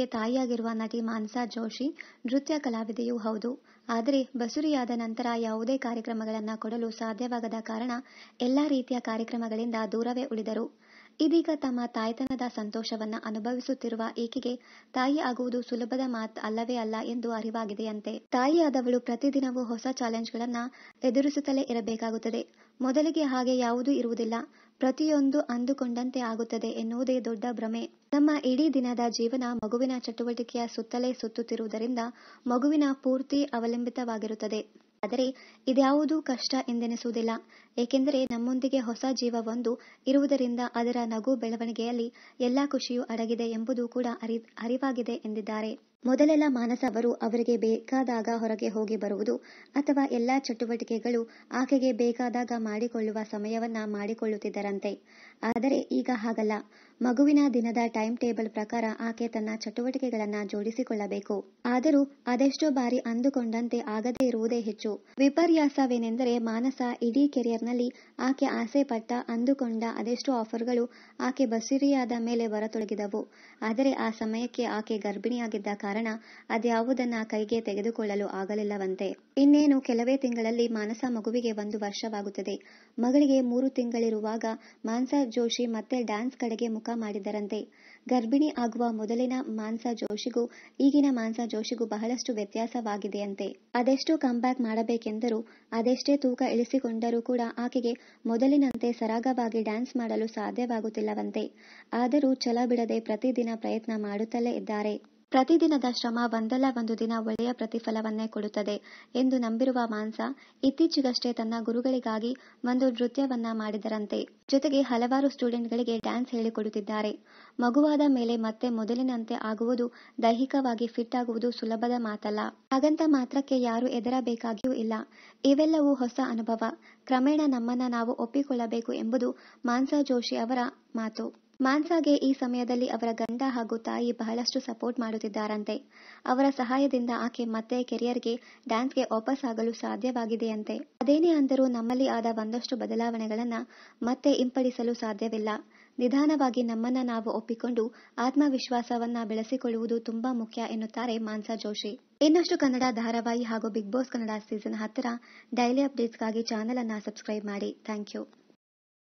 ಮಗುವಿಗೆ ತಾಯಿಯಾಗಿರುವ ನಟಿ ಮಾನಸಾ ಜೋಶಿ ನೃತ್ಯ ಕಲಾವಿದೆಯೂ ಹೌದು. ಆದರೆ ಬಸುರಿಯಾದ ನಂತರ ಯಾವುದೇ ಕಾರ್ಯಕ್ರಮಗಳನ್ನು ಕೊಡಲು ಸಾಧ್ಯವಾಗದ ಕಾರಣ ಎಲ್ಲಾ ರೀತಿಯ ಕಾರ್ಯಕ್ರಮಗಳಿಂದ ದೂರವೇ ಉಳಿದರು. ಇದೀಗ ತಮ್ಮ ತಾಯ್ತನದ ಸಂತೋಷವನ್ನ ಅನುಭವಿಸುತ್ತಿರುವ ಈಕೆಗೆ ತಾಯಿ ಆಗುವುದು ಸುಲಭದ ಮಾತು ಅಲ್ಲವೇ ಅಲ್ಲ ಎಂದು ಅರಿವಾಗಿದೆಯಂತೆ. ತಾಯಿಯಾದವಳು ಪ್ರತಿದಿನವೂ ಹೊಸ ಚಾಲೆಂಜ್ಗಳನ್ನ ಎದುರಿಸುತ್ತಲೇ ಇರಬೇಕಾಗುತ್ತದೆ. ಮೊದಲಿಗೆ ಹಾಗೆ ಯಾವುದೂ ಇರುವುದಿಲ್ಲ. ಪ್ರತಿಯೊಂದು ಅಂದುಕೊಂಡಂತೆ ಆಗುತ್ತದೆ ಎನ್ನುವುದೇ ದೊಡ್ಡ ಭ್ರಮೆ. ನಮ್ಮ ಇಡೀ ದಿನದ ಜೀವನ ಮಗುವಿನ ಚಟುವಟಿಕೆಯ ಸುತ್ತಲೇ ಸುತ್ತುತ್ತಿರುವುದರಿಂದ ಮಗುವಿನ ಪೂರ್ತಿ ಅವಲಂಬಿತವಾಗಿರುತ್ತದೆ. ಆದರೆ ಇದ್ಯಾವುದೂ ಕಷ್ಟ ಎಂದೆನಿಸುವುದಿಲ್ಲ. ಏಕೆಂದರೆ ನಮ್ಮೊಂದಿಗೆ ಹೊಸ ಜೀವವೊಂದು ಇರುವುದರಿಂದ ಅದರ ನಗು ಬೆಳವಣಿಗೆಯಲ್ಲಿ ಎಲ್ಲಾ ಖುಷಿಯೂ ಅಡಗಿದೆ ಎಂಬುದು ಕೂಡ ಅರಿವಾಗಿದೆ ಎಂದಿದ್ದಾರೆ. ಮೊದಲೆಲ್ಲ ಮಾನಸ ಅವರು ಅವರಿಗೆ ಬೇಕಾದಾಗ ಹೊರಗೆ ಹೋಗಿ ಬರುವುದು ಅಥವಾ ಎಲ್ಲಾ ಚಟುವಟಿಕೆಗಳು ಆಕೆಗೆ ಬೇಕಾದಾಗ ಮಾಡಿಕೊಳ್ಳುವ ಸಮಯವನ್ನ ಮಾಡಿಕೊಳ್ಳುತ್ತಿದ್ದರಂತೆ. ಆದರೆ ಈಗ ಹಾಗಲ್ಲ. ಮಗುವಿನ ದಿನದ ಟೈಮ್ ಟೇಬಲ್ ಪ್ರಕಾರ ಆಕೆ ತನ್ನ ಚಟುವಟಿಕೆಗಳನ್ನ ಜೋಡಿಸಿಕೊಳ್ಳಬೇಕು. ಆದರೂ ಅದೆಷ್ಟೋ ಬಾರಿ ಅಂದುಕೊಂಡಂತೆ ಆಗದೇ ಇರುವುದೇ ಹೆಚ್ಚು. ವಿಪರ್ಯಾಸವೇನೆಂದರೆ ಮಾನಸ ಇಡೀ ಕೆರಿಯರ್ನಲ್ಲಿ ಆಕೆ ಆಸೆ ಪಟ್ಟ ಅಂದುಕೊಂಡ ಅದೆಷ್ಟೋ ಆಫರ್ಗಳು ಆಕೆ ಬಸುರಿಯಾದ ಮೇಲೆ ಬರತೊಡಗಿದವು. ಆದರೆ ಆ ಸಮಯಕ್ಕೆ ಆಕೆ ಗರ್ಭಿಣಿಯಾಗಿದ್ದ ಕಾರಣ ಅದ್ಯಾವುದನ್ನ ಕೈಗೆ ತೆಗೆದುಕೊಳ್ಳಲು ಆಗಲಿಲ್ಲವಂತೆ. ಇನ್ನೇನು ಕೆಲವೇ ತಿಂಗಳಲ್ಲಿ ಮಾನಸ ಮಗುವಿಗೆ 1 ವರ್ಷವಾಗುತ್ತದೆ. ಮಗಳಿಗೆ 3 ತಿಂಗಳಿರುವಾಗ ಮಾನಸಾ ಜೋಶಿ ಮತ್ತೆ ಡ್ಯಾನ್ಸ್ ಕಡೆಗೆ ಮುಖ ಮಾಡಿದರಂತೆ. ಗರ್ಭಿಣಿ ಆಗುವ ಮೊದಲಿನ ಮಾನಸಾ ಜೋಶಿಗೂ ಈಗಿನ ಮಾನಸಾ ಜೋಶಿಗೂ ಬಹಳಷ್ಟು ವ್ಯತ್ಯಾಸವಾಗಿದೆಯಂತೆ. ಅದೆಷ್ಟು ಕಂಬ್ಯಾಕ್ ಮಾಡಬೇಕೆಂದರೂ ಅದೆಷ್ಟೇ ತೂಕ ಇಳಿಸಿಕೊಂಡರೂ ಕೂಡ ಆಕೆಗೆ ಮೊದಲಿನಂತೆ ಸರಾಗವಾಗಿ ಡ್ಯಾನ್ಸ್ ಮಾಡಲು ಸಾಧ್ಯವಾಗುತ್ತಿಲ್ಲವಂತೆ. ಆದರೂ ಛಲ ಬಿಡದೆ ಪ್ರತಿದಿನ ಪ್ರಯತ್ನ ಮಾಡುತ್ತಲೇ ಇದ್ದಾರೆ. ಪ್ರತಿದಿನದ ಶ್ರಮ ಒಂದಲ್ಲ ಒಂದು ದಿನ ಒಳ್ಳೆಯ ಪ್ರತಿಫಲವನ್ನೇ ಕೊಡುತ್ತದೆ ಎಂದು ನಂಬಿರುವ ಮಾನಸಾ ಇತ್ತೀಚೆಗಷ್ಟೇ ತನ್ನ ಗುರುಗಳಿಗಾಗಿ ಒಂದು ನೃತ್ಯವನ್ನ ಮಾಡಿದರಂತೆ. ಜೊತೆಗೆ ಹಲವಾರು ಸ್ಟೂಡೆಂಟ್ಗಳಿಗೆ ಡ್ಯಾನ್ಸ್ ಹೇಳಿಕೊಡುತ್ತಿದ್ದಾರೆ. ಮಗುವಾದ ಮೇಲೆ ಮತ್ತೆ ಮೊದಲಿನಂತೆ ಆಗುವುದು, ದೈಹಿಕವಾಗಿ ಫಿಟ್ ಆಗುವುದು ಸುಲಭದ ಮಾತಲ್ಲ. ಹಾಗಂತ ಮಾತ್ರಕ್ಕೆ ಯಾರು ಹೆದರಬೇಕಾಗಿಯೂ ಇಲ್ಲ. ಇವೆಲ್ಲವೂ ಹೊಸ ಅನುಭವ. ಕ್ರಮೇಣ ನಮ್ಮನ್ನ ನಾವು ಒಪ್ಪಿಕೊಳ್ಳಬೇಕು ಎಂಬುದು ಮಾನಸಾ ಜೋಶಿ ಅವರ ಮಾತು. ಮಾನಸಾಗೆ ಈ ಸಮಯದಲ್ಲಿ ಅವರ ಗಂಡ ಹಾಗೂ ತಾಯಿ ಬಹಳಷ್ಟು ಸಪೋರ್ಟ್ ಮಾಡುತ್ತಿದ್ದಾರಂತೆ. ಅವರ ಸಹಾಯದಿಂದ ಆಕೆ ಮತ್ತೆ ಕೆರಿಯರ್ಗೆ ಡ್ಯಾನ್ಸ್ಗೆ ವಾಪಸ್ ಆಗಲು ಸಾಧ್ಯವಾಗಿದೆಯಂತೆ. ಅದೇನೇ ಅಂದರೂ ನಮ್ಮಲ್ಲಿ ಆದ ಒಂದಷ್ಟು ಬದಲಾವಣೆಗಳನ್ನ ಮತ್ತೆ ಹಿಂಪಡಿಸಲು ಸಾಧ್ಯವಿಲ್ಲ. ನಿಧಾನವಾಗಿ ನಮ್ಮನ್ನ ನಾವು ಒಪ್ಪಿಕೊಂಡು ಆತ್ಮವಿಶ್ವಾಸವನ್ನ ಬೆಳೆಸಿಕೊಳ್ಳುವುದು ತುಂಬಾ ಮುಖ್ಯ ಎನ್ನುತ್ತಾರೆ ಮಾನಸಾ ಜೋಶಿ. ಇನ್ನಷ್ಟು ಕನ್ನಡ ಧಾರಾವಾಹಿ ಹಾಗೂ ಬಿಗ್ ಬಾಸ್ ಕನ್ನಡ ಸೀಸನ್ 10ರ ಡೈಲಿ ಅಪ್ಡೇಟ್ಸ್ಗಾಗಿ ಚಾನೆಲ್ ಅನ್ನ ಸಬ್ಸ್ಕ್ರೈಬ್ ಮಾಡಿ. Thank you.